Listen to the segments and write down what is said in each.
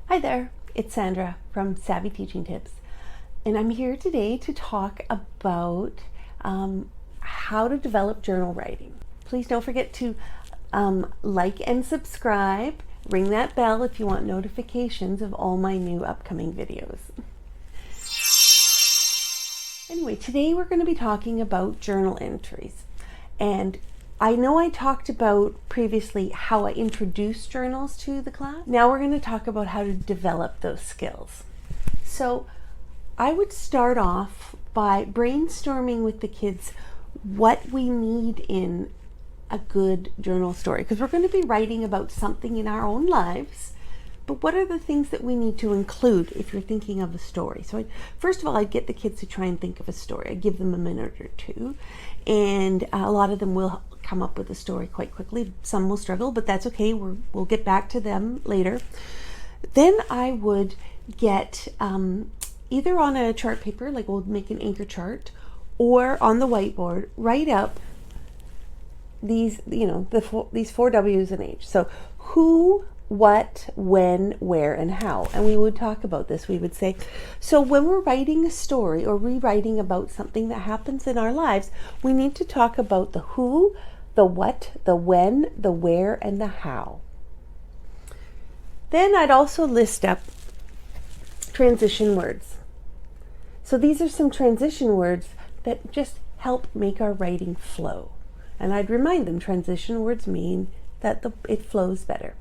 Hi there, it's Sandra from Savvy Teaching Tips, and I'm here today to talk about how to develop journal writing. Please don't forget to like and subscribe. Ring that bell if you want notifications of all my new upcoming videos. Anyway, today we're going to be talking about journal entries. And I know I talked about previously how I introduce journals to the class. Now we're going to talk about how to develop those skills. So I would start off by brainstorming with the kids what we need in a good journal story, because we're going to be writing about something in our own lives. But what are the things that we need to include if you're thinking of a story? So first of all, I'd get the kids to try and think of a story. I'd give them a minute or two, and a lot of them will come up with a story quite quickly. Some will struggle, but that's okay. We'll get back to them later. Then I would get either on a chart paper, like we'll make an anchor chart, or on the whiteboard, write up these, these four W's and H. So who, what, when, where, and how. And we would talk about this. We would say, so when we're writing a story or rewriting about something that happens in our lives, we need to talk about the who, the what, the when, the where, and the how. Then I'd also list up transition words. So these are some transition words that just help make our writing flow. And I'd remind them transition words mean that it flows better.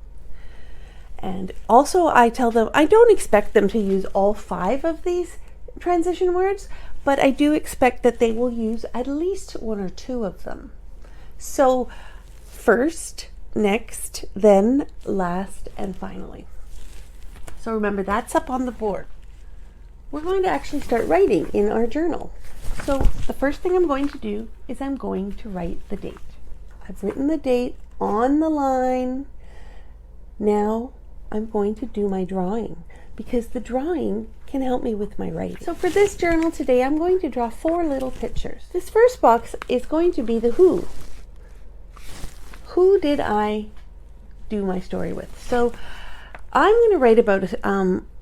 And also I tell them, I don't expect them to use all 5 of these transition words, but I do expect that they will use at least 1 or 2 of them. So first, next, then, last, and finally. So remember, that's up on the board. We're going to actually start writing in our journal. So the first thing I'm going to do is I'm going to write the date. I've written the date on the line. Now I'm going to do my drawing, because the drawing can help me with my writing. So for this journal today, I'm going to draw 4 little pictures. This first box is going to be the who. Who did I do my story with? So I'm going to write about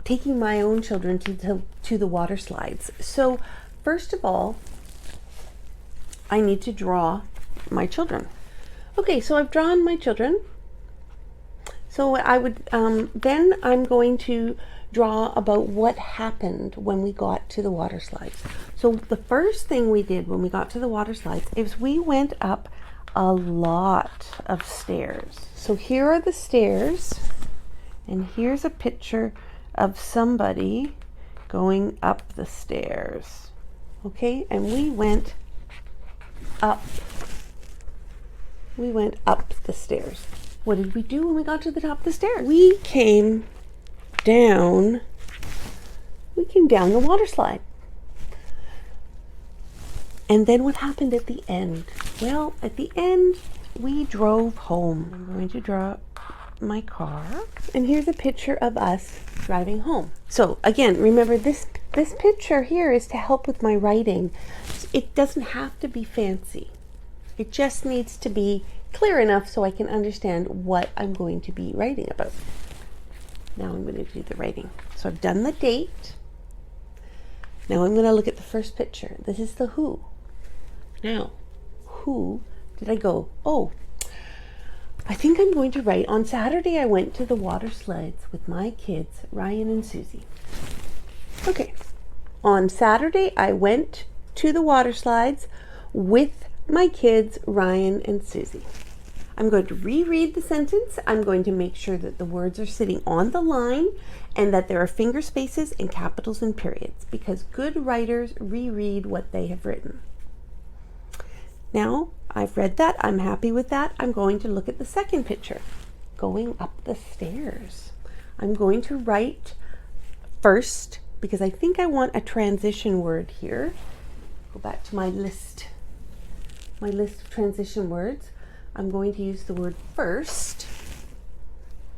taking my own children to the water slides. So first of all, I need to draw my children. Okay, so I've drawn my children. So I would, then I'm going to draw about what happened when we got to the water slides. So the first thing we did when we got to the water slides is we went up a lot of stairs. So here are the stairs, and here's a picture of somebody going up the stairs. Okay, and we went up the stairs. What did we do when we got to the top of the stairs? We came down the water slide. And then what happened at the end? Well, at the end, we drove home. I'm going to draw my car. And here's a picture of us driving home. So again, remember this picture here is to help with my writing. It doesn't have to be fancy. It just needs to be clear enough so I can understand what I'm going to be writing about. Now I'm going to do the writing. So I've done the date. Now I'm going to look at the first picture. This is the who. Now, who did I go? Oh, I think I'm going to write, on Saturday I went to the water slides with my kids, Ryan and Susie. Okay, on Saturday I went to the water slides with my kids, Ryan and Susie. I'm going to reread the sentence. I'm going to make sure that the words are sitting on the line and that there are finger spaces and capitals and periods, because good writers reread what they have written. Now, I've read that. I'm happy with that. I'm going to look at the second picture, going up the stairs. I'm going to write first, because I think I want a transition word here. Go back to my list of transition words. I'm going to use the word first.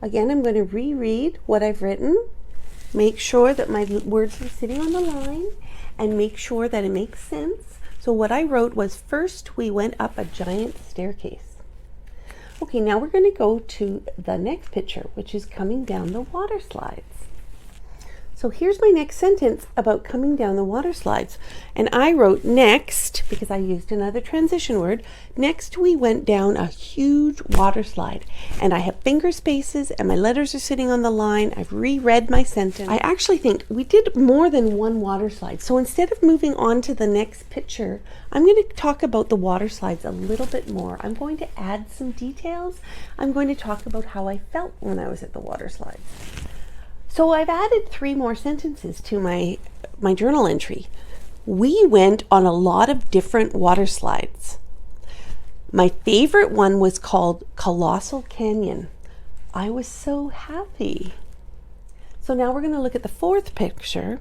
Again, I'm going to reread what I've written, make sure that my words are sitting on the line, and make sure that it makes sense. So what I wrote was, first we went up a giant staircase. Okay, now we're going to go to the next picture, which is coming down the water slides. So here's my next sentence about coming down the water slides. And I wrote next, because I used another transition word, next we went down a huge water slide. And I have finger spaces and my letters are sitting on the line. I've reread my sentence. I actually think we did more than one water slide. So instead of moving on to the next picture, I'm going to talk about the water slides a little bit more. I'm going to add some details. I'm going to talk about how I felt when I was at the water slides. So I've added 3 more sentences to my journal entry. We went on a lot of different water slides. My favorite one was called Colossal Canyon. I was so happy. So now we're going to look at the 4th picture,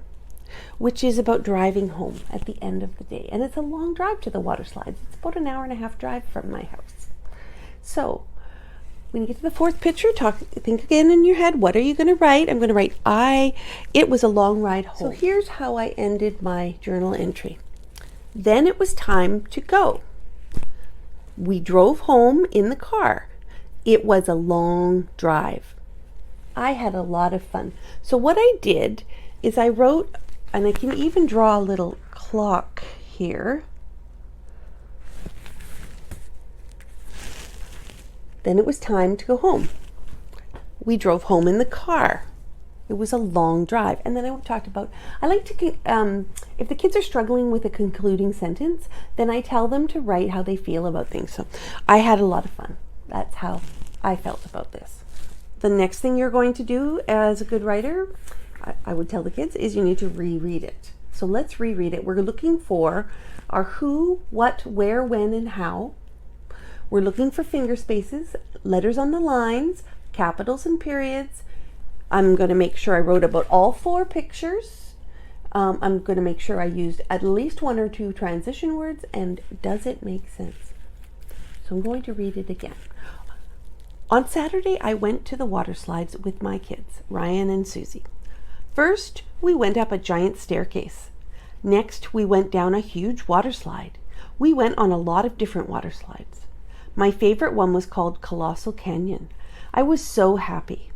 which is about driving home at the end of the day. And it's a long drive to the water slides. It's about an hour-and-a-half drive from my house. So when you get to the 4th picture, think again in your head, what are you going to write? I'm going to write, it was a long ride home. So here's how I ended my journal entry. Then it was time to go. We drove home in the car. It was a long drive. I had a lot of fun. So what I did is I wrote, and I can even draw a little clock here. Then it was time to go home. We drove home in the car. It was a long drive. And then I talked about, I like to, if the kids are struggling with a concluding sentence, then I tell them to write how they feel about things. So I had a lot of fun. That's how I felt about this. The next thing you're going to do as a good writer, I would tell the kids, is you need to reread it. So let's reread it. We're looking for our who, what, where, when, and how. We're looking for finger spaces, letters on the lines, capitals and periods. I'm going to make sure I wrote about all 4 pictures. I'm going to make sure I used at least 1 or 2 transition words, and does it make sense? So I'm going to read it again. On Saturday, I went to the water slides with my kids, Ryan and Susie. First, we went up a giant staircase. Next, we went down a huge water slide. We went on a lot of different water slides. My favorite one was called Colossal Canyon. I was so happy.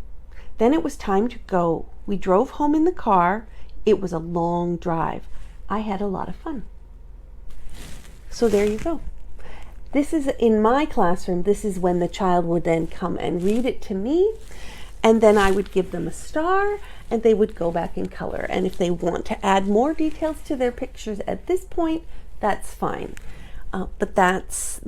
Then it was time to go. We drove home in the car. It was a long drive. I had a lot of fun. So there you go. This is in my classroom. This is when the child would then come and read it to me. And then I would give them a star and they would go back in color. And if they want to add more details to their pictures at this point, that's fine. But that's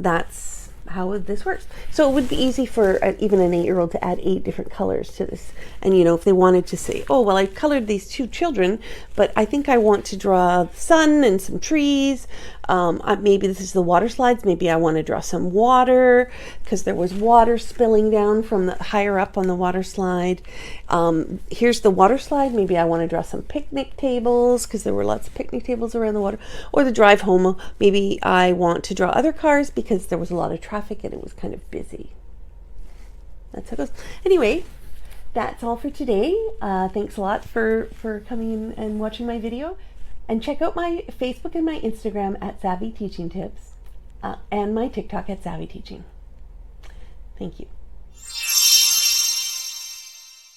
how this works. So it would be easy for even an 8-year-old to add 8 different colors to this. And you know, if they wanted to say, oh, well, I colored these 2 children, but I think I want to draw the sun and some trees. Maybe this is the water slides. Maybe I want to draw some water because there was water spilling down from the higher up on the water slide. Here's the water slide. Maybe I want to draw some picnic tables because there were lots of picnic tables around the water. Or the drive home. Maybe I want to draw other cars because there was a lot of traffic and it was kind of busy. That's how it goes. Anyway, that's all for today. Thanks a lot for coming in and watching my video. And check out my Facebook and my Instagram at Savvy Teaching Tips and my TikTok at Savvy Teaching. Thank you.